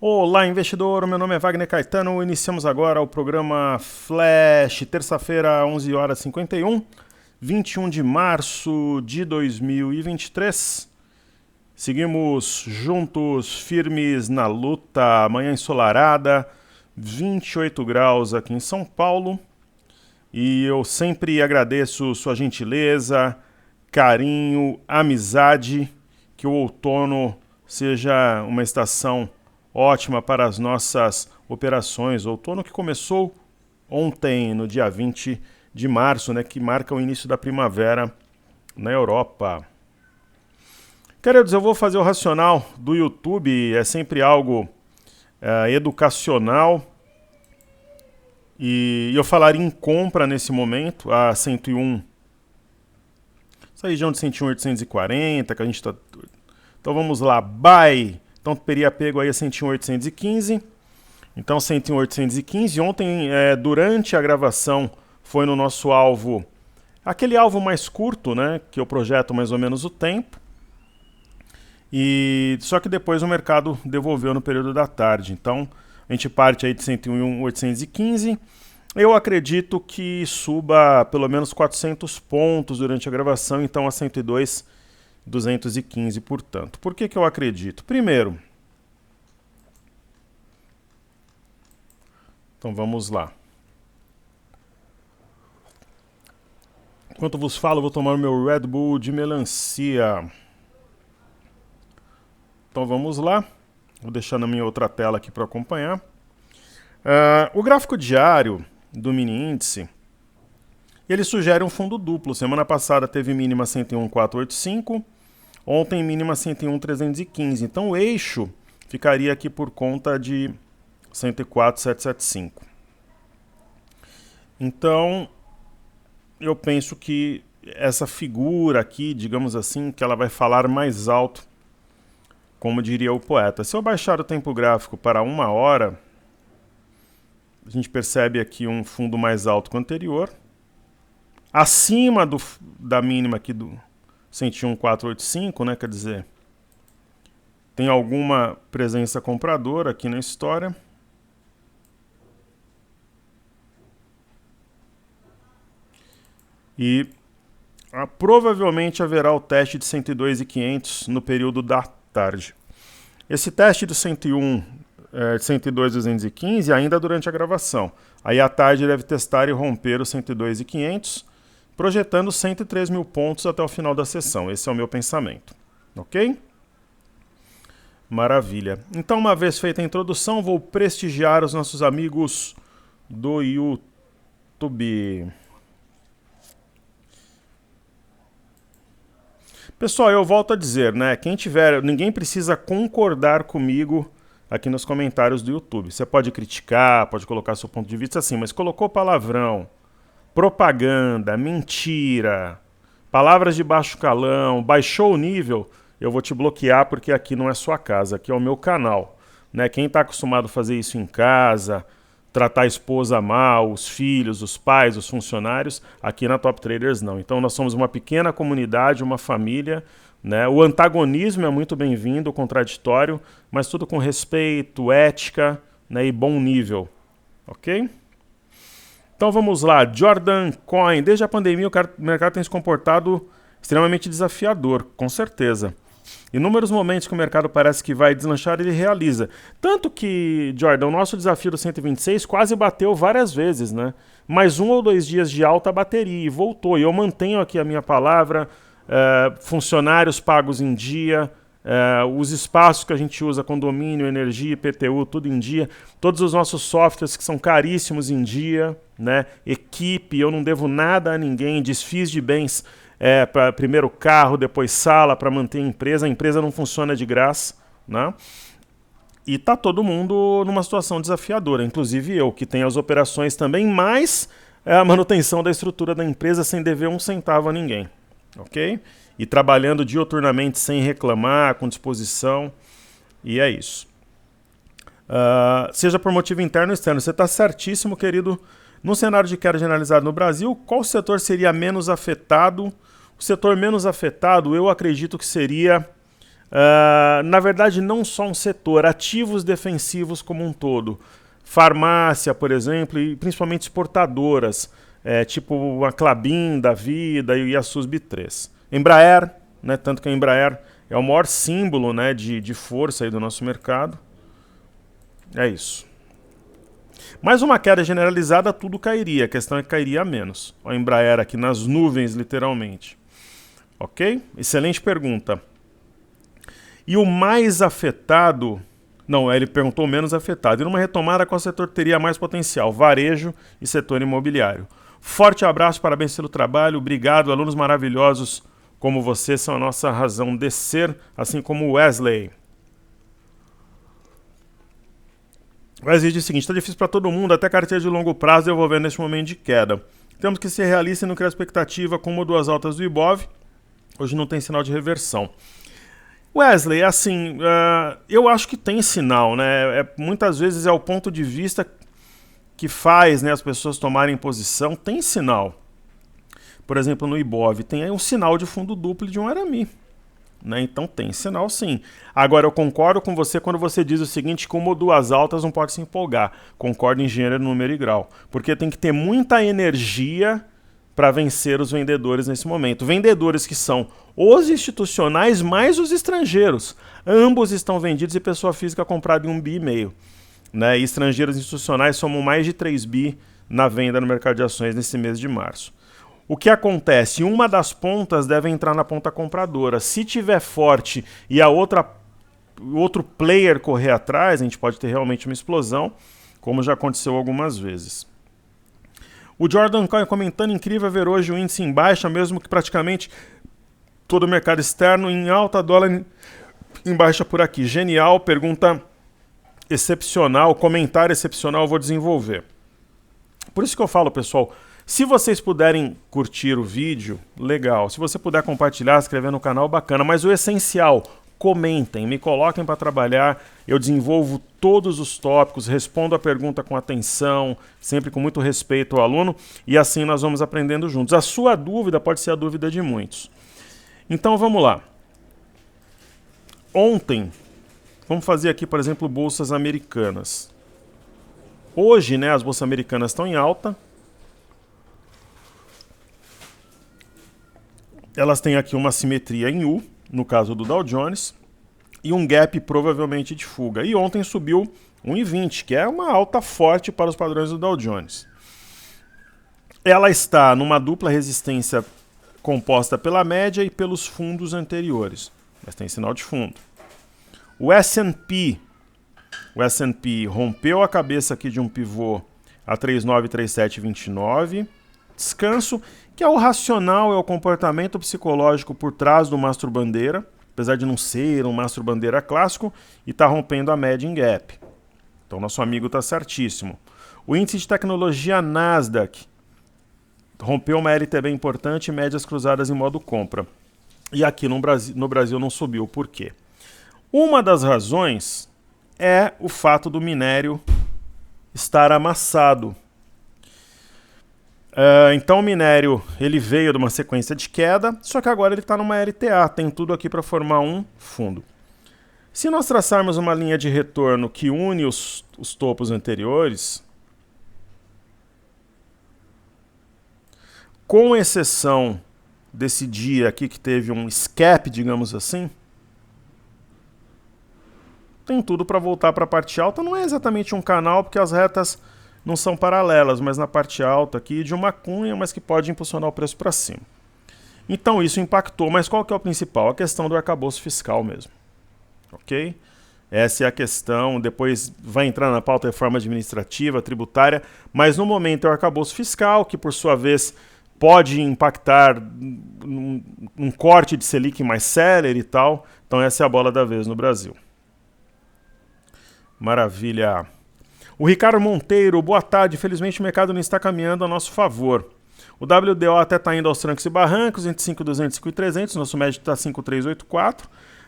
Olá, investidor. Meu nome é Wagner Caetano. Iniciamos agora o programa Flash, terça-feira, 11 horas 51, 21 de março de 2023. Seguimos juntos, firmes na luta. Manhã ensolarada, 28 graus aqui em São Paulo. E eu sempre agradeço sua gentileza, carinho, amizade, que o outono seja uma estação ótima para as nossas operações. Outono que começou ontem, no dia 20 de março, né, que marca o início da primavera na Europa. Queridos, eu vou fazer o racional do YouTube, é sempre algo educacional. E eu falaria em compra nesse momento, a 101. Essa região de 101,840, que a gente está... Então vamos lá, buy. Então teria pego aí a 101,815. Então 101,815. Ontem, durante a gravação, foi no nosso alvo, aquele alvo mais curto, né? Que eu projeto mais ou menos o tempo. E só que depois o mercado devolveu no período da tarde. Então a gente parte aí de 101,815. Eu acredito que suba pelo menos 400 pontos durante a gravação, então a 102,215, portanto. Por que eu acredito? Primeiro, então vamos lá. Enquanto vos falo, vou tomar o meu Red Bull de melancia. Então vamos lá. Vou deixar na minha outra tela aqui para acompanhar. O gráfico diário do mini índice, ele sugere um fundo duplo. Semana passada teve mínima 101,485, ontem mínima 101,315. Então o eixo ficaria aqui por conta de 104,775. Então eu penso que essa figura aqui, digamos assim, que ela vai falar mais alto, como diria o poeta. Se eu baixar o tempo gráfico para 1 hora, a gente percebe aqui um fundo mais alto que o anterior, acima da mínima aqui do 101,485, né? Quer dizer, tem alguma presença compradora aqui na história. E provavelmente haverá o teste de 102,500 no período da tarde. Esse teste do 102,215 ainda durante a gravação. Aí à tarde deve testar e romper o 102,500, projetando 103 mil pontos até o final da sessão. Esse é o meu pensamento. Ok? Maravilha. Então, uma vez feita a introdução, vou prestigiar os nossos amigos do YouTube. Pessoal, eu volto a dizer, né? Ninguém precisa concordar comigo aqui nos comentários do YouTube. Você pode criticar, pode colocar seu ponto de vista assim, mas colocou palavrão, propaganda, mentira, palavras de baixo calão, baixou o nível, eu vou te bloquear porque aqui não é sua casa, aqui é o meu canal, né? Quem está acostumado a fazer isso em casa, tratar a esposa mal, os filhos, os pais, os funcionários, aqui na Top Traders não. Então nós somos uma pequena comunidade, uma família, né? O antagonismo é muito bem-vindo, o contraditório, mas tudo com respeito, ética, né? E bom nível, ok? Então vamos lá, Jordan Coin. Desde a pandemia o mercado tem se comportado extremamente desafiador, com certeza. Inúmeros momentos que o mercado parece que vai deslanchar, ele realiza. Tanto que, Jordan, o nosso desafio do 126 quase bateu várias vezes, né? Mais 1 ou 2 dias de alta bateria e voltou. E eu mantenho aqui a minha palavra, funcionários pagos em dia, os espaços que a gente usa, condomínio, energia, IPTU, tudo em dia. Todos os nossos softwares que são caríssimos em dia, né? Equipe, eu não devo nada a ninguém, desfiz de bens. Primeiro carro, depois sala para manter a empresa não funciona de graça, né? E tá todo mundo numa situação desafiadora, inclusive eu, que tenho as operações também, mais a manutenção da estrutura da empresa sem dever um centavo a ninguém, ok? E trabalhando diuturnamente sem reclamar, com disposição, e é isso. Seja por motivo interno ou externo, você está certíssimo, querido. No cenário de queda generalizado no Brasil, qual setor seria menos afetado? O setor menos afetado, eu acredito que seria Na verdade, não só um setor, ativos defensivos como um todo. Farmácia, por exemplo, e principalmente exportadoras, tipo a Klabin da vida e a SUSB3. Embraer, né, tanto que a Embraer é o maior símbolo, né, de força aí do nosso mercado. É isso. Mais uma queda generalizada, tudo cairia. A questão é que cairia menos. A Embraer aqui nas nuvens, literalmente. Ok? Excelente pergunta. E o mais afetado... Não, ele perguntou menos afetado. E numa retomada, qual setor teria mais potencial? Varejo e setor imobiliário. Forte abraço, parabéns pelo trabalho. Obrigado, alunos maravilhosos como vocês são a nossa razão de ser, assim como o Wesley. Wesley diz o seguinte, está difícil para todo mundo, até carteira de longo prazo devolver neste momento de queda. Temos que ser realistas e não criar expectativa com uma ou duas altas do Ibov. Hoje não tem sinal de reversão. Wesley, assim, eu acho que tem sinal, né? Muitas vezes é o ponto de vista que faz, né, as pessoas tomarem posição. Tem sinal. Por exemplo, no Ibov, tem aí um sinal de fundo duplo de um arame. Né? Então tem sinal sim. Agora eu concordo com você quando você diz o seguinte, que uma ou duas altas não pode se empolgar. Concordo em gênero, número e grau. Porque tem que ter muita energia para vencer os vendedores nesse momento. Vendedores que são os institucionais mais os estrangeiros. Ambos estão vendidos e pessoa física comprada em 1,5 bi. Né? E estrangeiros institucionais somam mais de 3 bi na venda no mercado de ações nesse mês de março. O que acontece? Uma das pontas deve entrar na ponta compradora. Se tiver forte e o outro player correr atrás, a gente pode ter realmente uma explosão, como já aconteceu algumas vezes. O Jordan Coy comentando, incrível ver hoje o índice em baixa, mesmo que praticamente todo o mercado externo em alta, dólar em baixa por aqui. Genial, pergunta excepcional, comentário excepcional, eu vou desenvolver. Por isso que eu falo, pessoal, se vocês puderem curtir o vídeo, legal. Se você puder compartilhar, se inscrever no canal, bacana. Mas o essencial, comentem, me coloquem para trabalhar. Eu desenvolvo todos os tópicos, respondo a pergunta com atenção, sempre com muito respeito ao aluno. E assim nós vamos aprendendo juntos. A sua dúvida pode ser a dúvida de muitos. Então vamos lá. Ontem, vamos fazer aqui, por exemplo, bolsas americanas. Hoje, né, as bolsas americanas estão em alta. Elas têm aqui uma simetria em U, no caso do Dow Jones, e um gap provavelmente de fuga. E ontem subiu 1,20, que é uma alta forte para os padrões do Dow Jones. Ela está numa dupla resistência composta pela média e pelos fundos anteriores, mas tem sinal de fundo. O S&P rompeu a cabeça aqui de um pivô a 393729, descanso, que é o racional, é o comportamento psicológico por trás do mastro bandeira, apesar de não ser um mastro bandeira clássico, e está rompendo a média em gap. Então nosso amigo está certíssimo. O índice de tecnologia Nasdaq rompeu uma LTB importante e médias cruzadas em modo compra. E aqui no Brasil não subiu. Por quê? Uma das razões é o fato do minério estar amassado. Então o minério ele veio de uma sequência de queda, só que agora ele está numa LTA, tem tudo aqui para formar um fundo. Se nós traçarmos uma linha de retorno que une os topos anteriores, com exceção desse dia aqui que teve um escape, digamos assim, tem tudo para voltar para a parte alta. Não é exatamente um canal, porque as retas não são paralelas, mas na parte alta aqui de uma cunha, mas que pode impulsionar o preço para cima. Então isso impactou, mas qual que é o principal? A questão do arcabouço fiscal mesmo. Ok? Essa é a questão, depois vai entrar na pauta reforma administrativa, tributária, mas no momento é o arcabouço fiscal, que por sua vez pode impactar um corte de Selic mais célere e tal. Então essa é a bola da vez no Brasil. Maravilha. O Ricardo Monteiro, boa tarde. Felizmente o mercado não está caminhando a nosso favor. O WDO até está indo aos trancos e barrancos, entre 5.200 e 5.300, nosso médio está 5.384,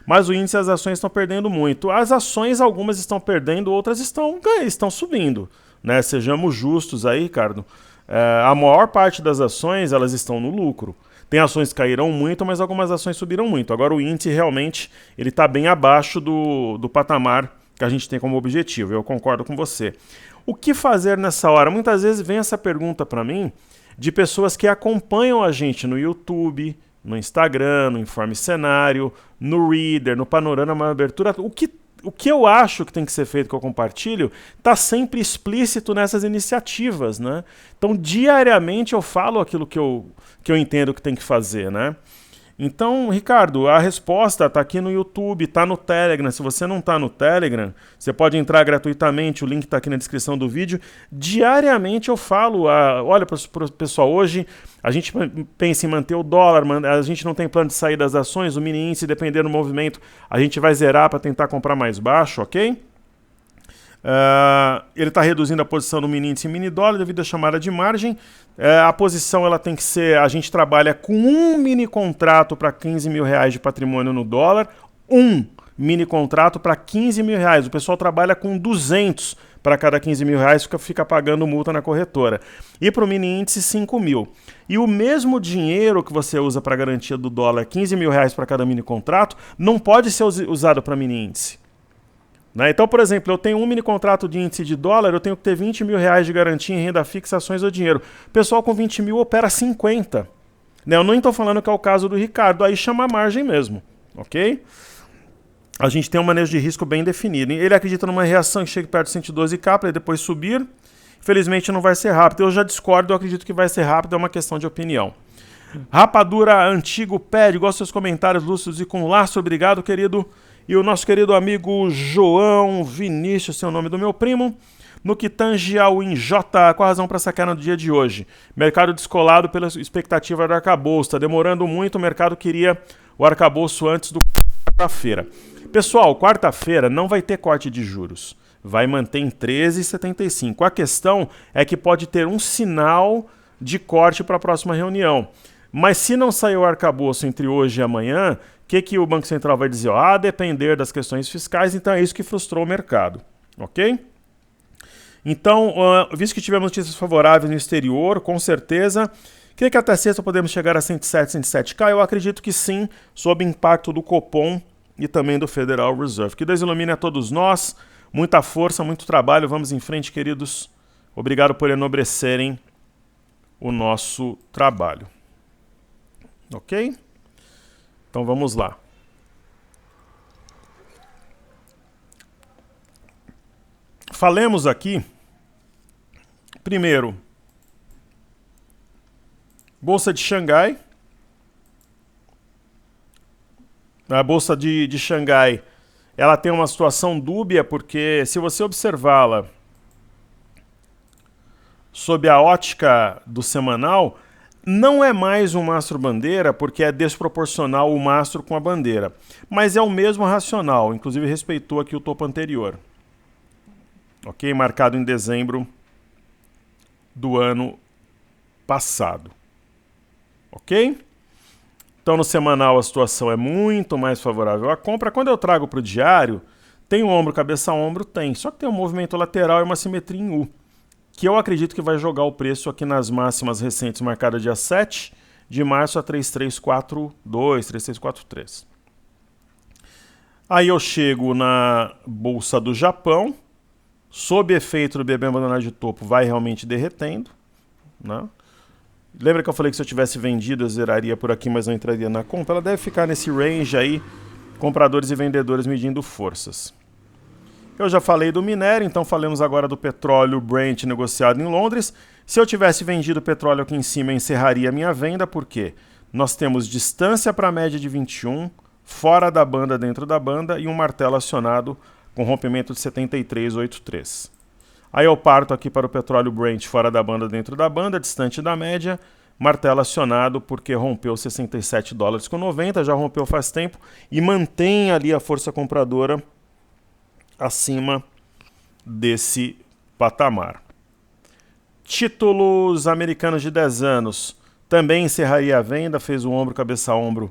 mas o índice e as ações estão perdendo muito. As ações, algumas estão perdendo, outras estão subindo. Né? Sejamos justos aí, Ricardo. A maior parte das ações elas estão no lucro. Tem ações que caíram muito, mas algumas ações subiram muito. Agora o índice realmente ele está bem abaixo do patamar que a gente tem como objetivo. Eu concordo com você. O que fazer nessa hora? Muitas vezes vem essa pergunta para mim de pessoas que acompanham a gente no YouTube, no Instagram, no Informe Cenário, no Reader, no Panorama Abertura. O que eu acho que tem que ser feito, que eu compartilho, está sempre explícito nessas iniciativas, né? Então, diariamente eu falo aquilo que eu entendo que tem que fazer, né? Então, Ricardo, a resposta está aqui no YouTube, está no Telegram. Se você não está no Telegram, você pode entrar gratuitamente, o link está aqui na descrição do vídeo. Diariamente eu falo, olha, pessoal, hoje a gente pensa em manter o dólar, a gente não tem plano de sair das ações, o mini índice, dependendo do movimento, a gente vai zerar para tentar comprar mais baixo, ok? Ele está reduzindo a posição no mini índice e mini dólar devido à chamada de margem. A posição ela tem que ser, a gente trabalha com um mini contrato para 15 mil reais de patrimônio no dólar, um mini contrato para 15 mil reais. O pessoal trabalha com 200 para cada 15 mil reais, fica pagando multa na corretora. E para o mini índice, 5 mil. E o mesmo dinheiro que você usa para garantia do dólar, 15 mil reais para cada mini contrato, não pode ser usado para mini índice. Então, por exemplo, eu tenho um mini contrato de índice de dólar, eu tenho que ter 20 mil reais de garantia em renda fixa, ações ou dinheiro. O pessoal com 20 mil opera 50. Eu não estou falando que é o caso do Ricardo, aí chama a margem mesmo, ok? A gente tem um manejo de risco bem definido. Ele acredita numa reação que chegue perto de 112K para depois subir. Infelizmente não vai ser rápido. Eu já discordo, eu acredito que vai ser rápido, é uma questão de opinião. Rapadura Antigo pede, gosto dos seus comentários lúcidos e com laço, obrigado, querido. E o nosso querido amigo João Vinícius, seu nome do meu primo, no que tange ao INJ, qual a razão para sacar no dia de hoje? Mercado descolado pela expectativa do arcabouço, está demorando muito, o mercado queria o arcabouço antes do quarta-feira. Pessoal, quarta-feira não vai ter corte de juros, vai manter em 13,75. A questão é que pode ter um sinal de corte para a próxima reunião. Mas se não sair o arcabouço entre hoje e amanhã, o que o Banco Central vai dizer? A depender das questões fiscais, então é isso que frustrou o mercado, ok? Então, visto que tivemos notícias favoráveis no exterior, com certeza, creio que até sexta podemos chegar a 107, 107K, eu acredito que sim, sob impacto do Copom e também do Federal Reserve. Que Deus ilumine a todos nós, muita força, muito trabalho, vamos em frente, queridos. Obrigado por enobrecerem o nosso trabalho. Ok? Então vamos lá. Falemos aqui, primeiro, Bolsa de Xangai. A Bolsa de Xangai, ela tem uma situação dúbia, porque se você observá-la sob a ótica do semanal, não é mais um mastro-bandeira, porque é desproporcional o mastro com a bandeira. Mas é o mesmo racional, inclusive respeitou aqui o topo anterior. Ok? Marcado em dezembro do ano passado. Ok? Então no semanal a situação é muito mais favorável à compra. Quando eu trago para o diário, tem um ombro, cabeça a ombro? Tem. Só que tem um movimento lateral e uma simetria em U, que eu acredito que vai jogar o preço aqui nas máximas recentes, marcada dia 7 de março a 3342, 3343. Aí eu chego na Bolsa do Japão, sob efeito do BB abandonar de topo, vai realmente derretendo, né? Lembra que eu falei que se eu tivesse vendido eu zeraria por aqui, mas não entraria na compra? Ela deve ficar nesse range aí, compradores e vendedores medindo forças. Eu já falei do minério, então falamos agora do petróleo Brent negociado em Londres. Se eu tivesse vendido o petróleo aqui em cima, eu encerraria a minha venda, porque nós temos distância para a média de 21, fora da banda, dentro da banda, e um martelo acionado com rompimento de 73,83. Aí eu parto aqui para o petróleo Brent fora da banda, dentro da banda, distante da média, martelo acionado porque rompeu 67 dólares com 90, já rompeu faz tempo, e mantém ali a força compradora acima desse patamar. Títulos americanos de 10 anos, também encerraria a venda, fez o ombro, cabeça a ombro,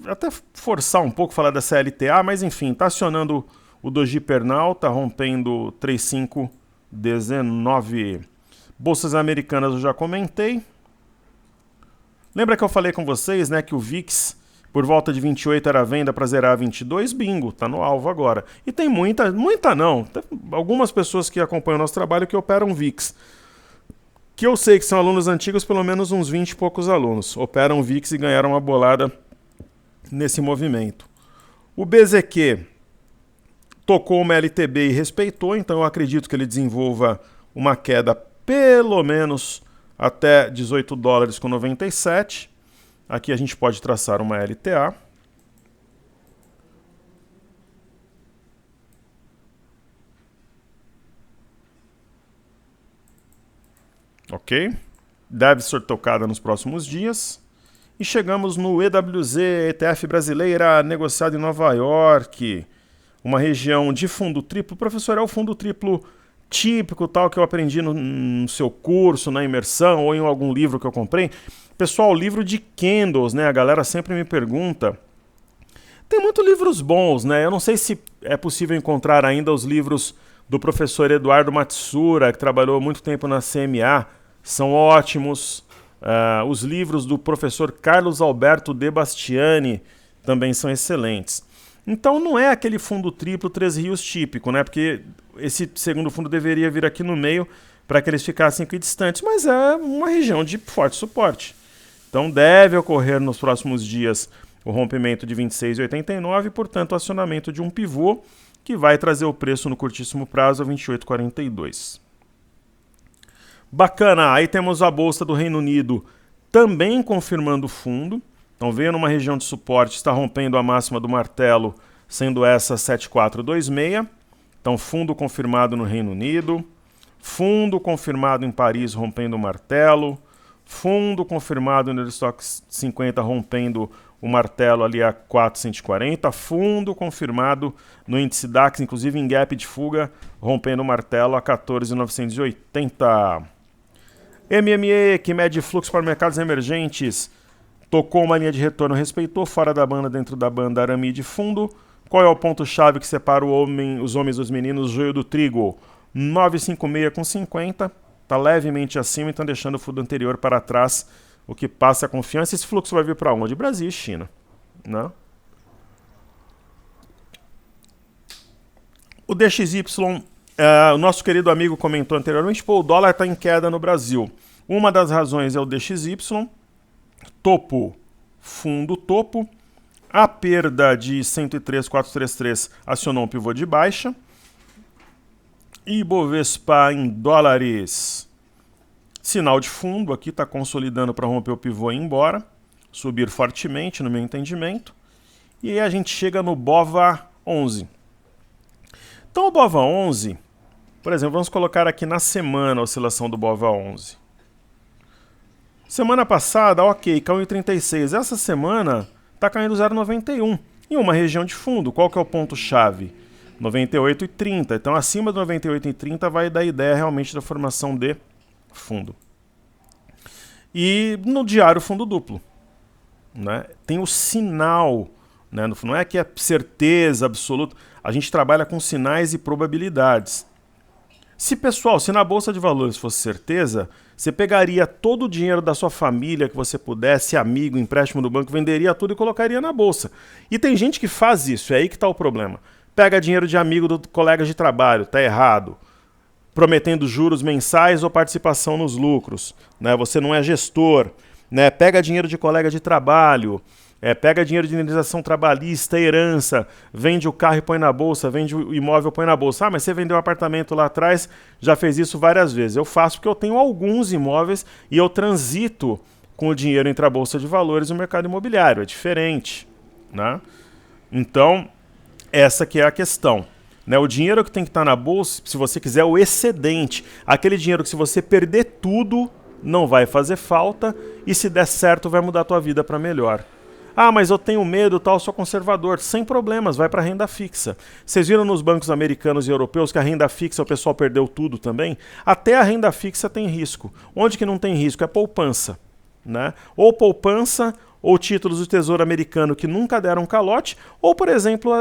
até forçar um pouco falar da CLTA, mas enfim, está acionando o Doji Pernal, está rompendo 3519. Bolsas americanas eu já comentei. Lembra que eu falei com vocês, né, que o VIX por volta de 28 era a venda para zerar 22? Bingo, tá no alvo agora. E tem muita não, tem algumas pessoas que acompanham o nosso trabalho que operam VIX. Que eu sei que são alunos antigos, pelo menos uns 20 e poucos alunos. Operam VIX e ganharam uma bolada nesse movimento. O BZQ tocou uma LTB e respeitou, então eu acredito que ele desenvolva uma queda pelo menos até 18 dólares com 97. Aqui a gente pode traçar uma LTA. Ok? Deve ser tocada nos próximos dias. E chegamos no EWZ, ETF brasileira, negociado em Nova York. Uma região de fundo triplo. Professor, é o fundo triplo típico, tal, que eu aprendi no seu curso, na imersão, ou em algum livro que eu comprei? Pessoal, livro de candles, né? A galera sempre me pergunta. Tem muitos livros bons, né? Eu não sei se é possível encontrar ainda os livros do professor Eduardo Matsura, que trabalhou muito tempo na CMA. São ótimos. Os livros do professor Carlos Alberto De Bastiani também são excelentes. Então não é aquele fundo triplo Três Rios típico, né? Porque esse segundo fundo deveria vir aqui no meio para que eles ficassem equidistantes, mas é uma região de forte suporte. Então deve ocorrer nos próximos dias o rompimento de 26,89 e, portanto, o acionamento de um pivô que vai trazer o preço no curtíssimo prazo a 28,42. Bacana, aí temos a Bolsa do Reino Unido também confirmando o fundo. Então veio numa região de suporte, está rompendo a máxima do martelo, sendo essa 7426. Então fundo confirmado no Reino Unido, fundo confirmado em Paris rompendo o martelo, fundo confirmado no Eurostock 50 rompendo o martelo ali a 440, fundo confirmado no índice DAX, inclusive em gap de fuga, rompendo o martelo a 14.980. MME, que mede fluxo para mercados emergentes, tocou uma linha de retorno, respeitou, fora da banda, dentro da banda arame de fundo. Qual é o ponto-chave que separa os homens dos meninos, o joio do trigo? 956,50, está levemente acima, então deixando o fundo anterior para trás, o que passa a confiança. Esse fluxo vai vir para onde? Brasil e China, né? O DXY, o nosso querido amigo comentou anteriormente, o dólar está em queda no Brasil. Uma das razões é o DXY, topo, fundo topo, a perda de 103,433 acionou um pivô de baixa, Ibovespa em dólares, sinal de fundo, aqui está consolidando para romper o pivô e ir embora, subir fortemente no meu entendimento, e aí a gente chega no BOVA 11. Então o BOVA 11, por exemplo, vamos colocar aqui na semana a oscilação do BOVA 11. Semana passada, ok, caiu em 36. Essa semana está caindo 0,91 em uma região de fundo. Qual que é o ponto-chave? 98,30. Então, acima do 98,30 vai dar ideia realmente da formação de fundo. E no diário fundo duplo, né? Tem o sinal, né? Não é que é certeza absoluta. A gente trabalha com sinais e probabilidades. Se na Bolsa de Valores fosse certeza, você pegaria todo o dinheiro da sua família que você pudesse, amigo, empréstimo do banco, venderia tudo e colocaria na Bolsa. E tem gente que faz isso, é aí que está o problema. Pega dinheiro de amigo do colega de trabalho, está errado. Prometendo juros mensais ou participação nos lucros, né? Você não é gestor, né? Pega dinheiro de colega de trabalho, pega dinheiro de indenização trabalhista, herança, vende o carro e põe na bolsa, vende o imóvel e põe na bolsa. Ah, mas você vendeu um apartamento lá atrás, já fez isso várias vezes. Eu faço porque eu tenho alguns imóveis e eu transito com o dinheiro entre a Bolsa de Valores e o mercado imobiliário. É diferente, né? Então, essa que é a questão. Né? O dinheiro que tem que estar na bolsa, se você quiser, o excedente. Aquele dinheiro que se você perder tudo, não vai fazer falta e se der certo vai mudar a tua vida para melhor. Ah, mas eu tenho medo, tal, sou conservador. Sem problemas, vai para a renda fixa. Vocês viram nos bancos americanos e europeus que a renda fixa o pessoal perdeu tudo também? Até a renda fixa tem risco. Onde que não tem risco? É poupança, né? Ou poupança, ou títulos do Tesouro Americano que nunca deram calote, ou, por exemplo,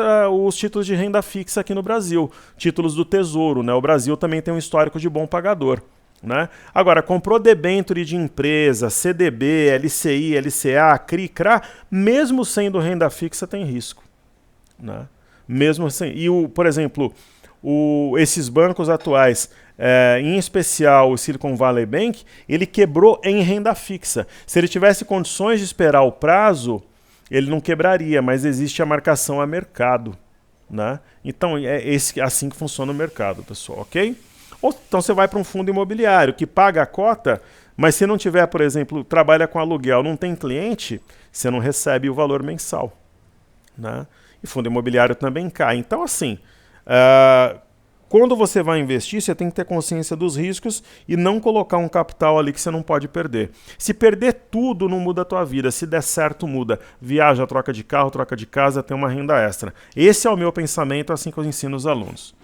os títulos de renda fixa aqui no Brasil, títulos do Tesouro, né? O Brasil também tem um histórico de bom pagador. Né? Agora, comprou debênture de empresa, CDB, LCI, LCA, CRI, CRA, mesmo sendo renda fixa, tem risco. Né? Mesmo assim, por exemplo, esses bancos atuais, em especial o Silicon Valley Bank, ele quebrou em renda fixa. Se ele tivesse condições de esperar o prazo, ele não quebraria, mas existe a marcação a mercado. Né? Então é assim que funciona o mercado, pessoal, ok? Ou então você vai para um fundo imobiliário que paga a cota, mas se não tiver, por exemplo, trabalha com aluguel, não tem cliente, você não recebe o valor mensal. Né? E fundo imobiliário também cai. Então, assim, quando você vai investir, você tem que ter consciência dos riscos e não colocar um capital ali que você não pode perder. Se perder tudo, não muda a tua vida. Se der certo, muda. Viaja, troca de carro, troca de casa, tem uma renda extra. Esse é o meu pensamento, assim que eu ensino os alunos.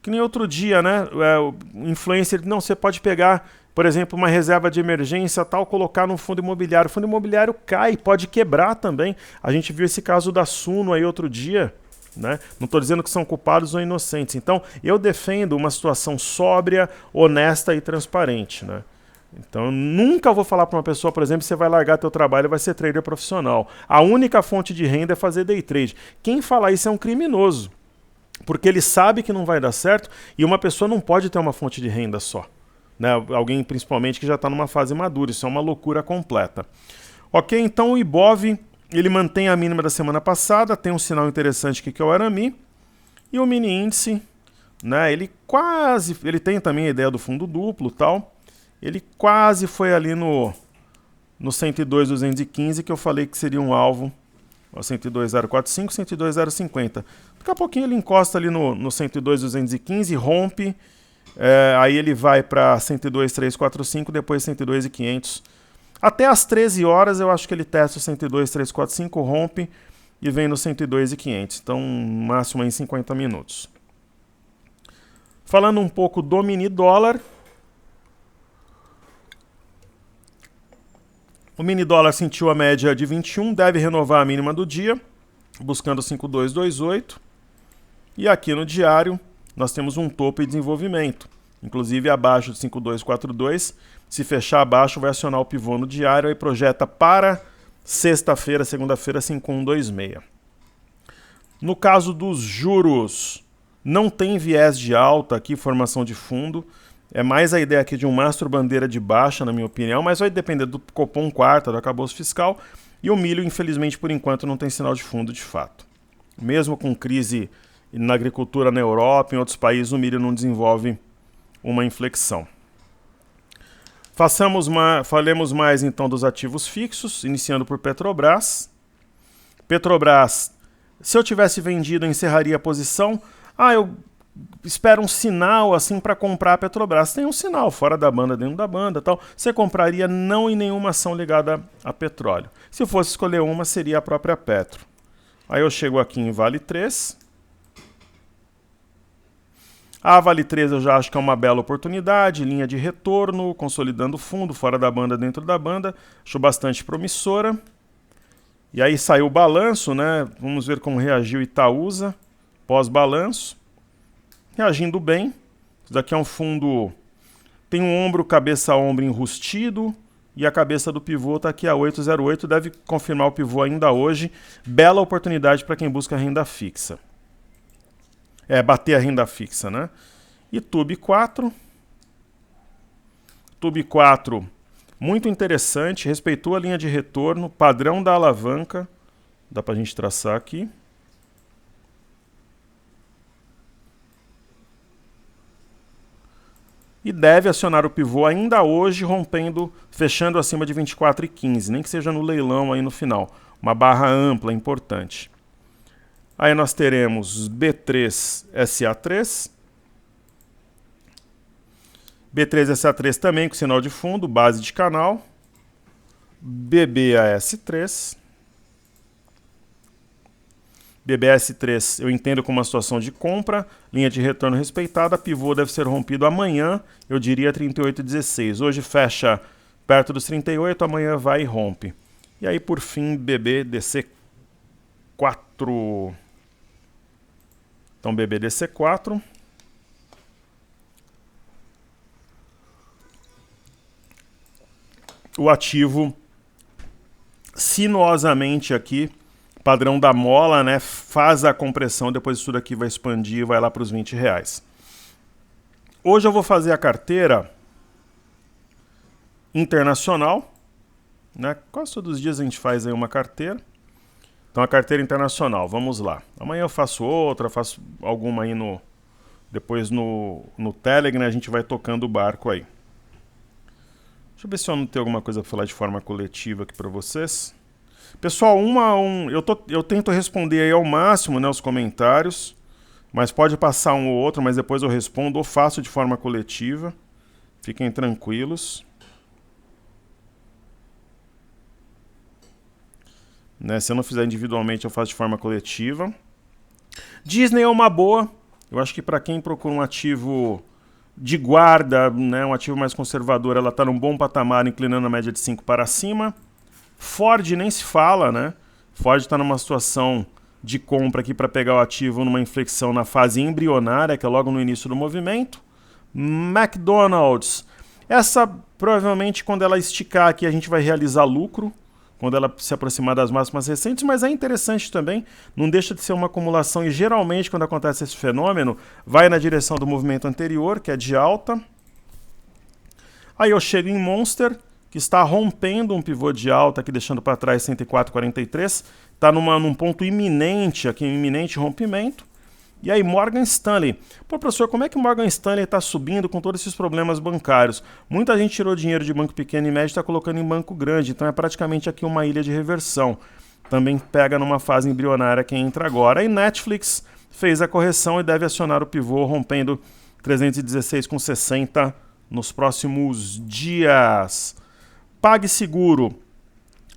Que nem outro dia, né? O influencer, não, você pode pegar, por exemplo, uma reserva de emergência, tal, colocar no fundo imobiliário. O fundo imobiliário cai, pode quebrar também. A gente viu esse caso da Suno aí outro dia. Né? Não estou dizendo que são culpados ou inocentes. Então, eu defendo uma situação sóbria, honesta e transparente. Né? Então, eu nunca vou falar para uma pessoa, por exemplo, você vai largar teu trabalho e vai ser trader profissional. A única fonte de renda é fazer day trade. Quem fala isso é um criminoso, porque ele sabe que não vai dar certo e uma pessoa não pode ter uma fonte de renda só. Né? Alguém, principalmente, que já está numa fase madura. Isso é uma loucura completa. Ok, então o Ibov... ele mantém a mínima da semana passada, tem um sinal interessante aqui que é o Arami. E o mini índice, né, ele tem também a ideia do fundo duplo e tal. Ele quase foi ali no 102,215 que eu falei que seria um alvo. 102,045, 102,050. Daqui a pouquinho ele encosta ali no 102,215, rompe. Aí ele vai para 102,345, depois 102,500. Até às 13 horas eu acho que ele testa o 102,345, rompe e vem no 102,500. Então, máximo em 50 minutos. Falando um pouco do mini dólar. O mini dólar sentiu a média de 21, deve renovar a mínima do dia, buscando 5,228. E aqui no diário nós temos um topo de desenvolvimento, inclusive abaixo de 5,242. Se fechar abaixo, vai acionar o pivô no diário e projeta para sexta-feira, segunda-feira, 5,126. No caso dos juros, não tem viés de alta aqui, formação de fundo. É mais a ideia aqui de um mastro bandeira de baixa, na minha opinião, mas vai depender do Copom quarta, do arcabouço fiscal. E o milho, infelizmente, por enquanto, não tem sinal de fundo de fato. Mesmo com crise na agricultura na Europa, em outros países, o milho não desenvolve uma inflexão. Falemos mais então dos ativos fixos, iniciando por Petrobras. Petrobras, se eu tivesse vendido, eu encerraria a posição. Eu espero um sinal assim para comprar a Petrobras. Tem um sinal fora da banda, dentro da banda, tal. Você compraria não em nenhuma ação ligada a petróleo. Se eu fosse escolher uma, seria a própria Petro. Aí eu chego aqui em Vale 3. A Vale 3 eu já acho que é uma bela oportunidade, linha de retorno, consolidando o fundo, fora da banda, dentro da banda, acho bastante promissora. E aí saiu o balanço, né? Vamos ver como reagiu Itaúsa, pós-balanço. Reagindo bem, isso daqui é um fundo, tem um ombro, cabeça a ombro enrustido, e a cabeça do pivô está aqui a 808, deve confirmar o pivô ainda hoje. Bela oportunidade para quem busca renda fixa. Bater a renda fixa, né? E Tube 4. Tube 4, muito interessante, respeitou a linha de retorno, padrão da alavanca. Dá pra gente traçar aqui. E deve acionar o pivô ainda hoje, fechando acima de 24,15, nem que seja no leilão aí no final. Uma barra ampla, importante. Aí nós teremos B3SA3. B3SA3 também com sinal de fundo, base de canal. BBAS3. BBAS3 eu entendo como uma situação de compra, linha de retorno respeitada, pivô deve ser rompido amanhã, eu diria 38,16. Hoje fecha perto dos 38, amanhã vai e rompe. E aí por fim BBDC4. Então BBDC4. o ativo sinuosamente aqui, padrão da mola, né? Faz a compressão, depois isso daqui vai expandir e vai lá para os R$20. Hoje eu vou fazer a carteira internacional, né? Quase todos os dias a gente faz aí uma carteira. Então a carteira internacional, vamos lá. Amanhã eu faço outra, faço alguma aí depois no Telegram, a gente vai tocando o barco aí. Deixa eu ver se eu não tenho alguma coisa para falar de forma coletiva aqui para vocês. Pessoal, eu tento responder aí ao máximo, né, os comentários, mas pode passar um ou outro, mas depois eu respondo ou faço de forma coletiva. Fiquem tranquilos. Né, se eu não fizer individualmente, eu faço de forma coletiva. Disney é uma boa. Eu acho que para quem procura um ativo de guarda, né, um ativo mais conservador, ela está num bom patamar, inclinando a média de 5 para cima. Ford nem se fala, né? Ford está numa situação de compra aqui para pegar o ativo numa inflexão na fase embrionária, que é logo no início do movimento. McDonald's. Essa, provavelmente, quando ela esticar aqui, a gente vai realizar lucro, quando ela se aproximar das máximas recentes, mas é interessante também, não deixa de ser uma acumulação, e geralmente, quando acontece esse fenômeno, vai na direção do movimento anterior, que é de alta. Aí eu chego em Monster, que está rompendo um pivô de alta, aqui deixando para trás 104,43, está num ponto iminente, aqui um iminente rompimento. E aí Morgan Stanley. Pô, professor, como é que Morgan Stanley está subindo com todos esses problemas bancários? Muita gente tirou dinheiro de banco pequeno e médio e está colocando em banco grande, então é praticamente aqui uma ilha de reversão. Também pega numa fase embrionária quem entra agora. E Netflix fez a correção e deve acionar o pivô, rompendo 316,60 nos próximos dias. PagSeguro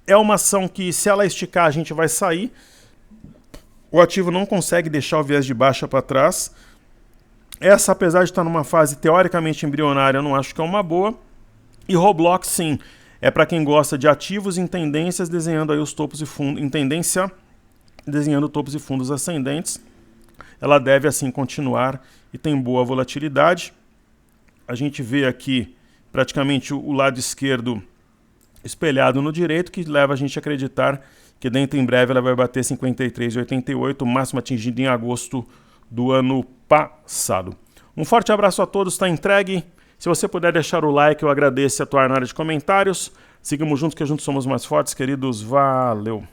é uma ação que, se ela esticar, a gente vai sair. O ativo não consegue deixar o viés de baixa para trás. Essa, apesar de estar numa fase teoricamente embrionária, eu não acho que é uma boa. E Roblox, sim, é para quem gosta de ativos em tendências, desenhando aí os topos e fundos, em tendência, desenhando topos e fundos ascendentes. Ela deve assim continuar e tem boa volatilidade. A gente vê aqui praticamente o lado esquerdo espelhado no direito, que leva a gente a acreditar que dentro em breve ela vai bater 53,88, o máximo atingido em agosto do ano passado. Um forte abraço a todos, está entregue. Se você puder deixar o like, eu agradeço, e atuar na área de comentários. Sigamos juntos, que juntos somos mais fortes, queridos. Valeu!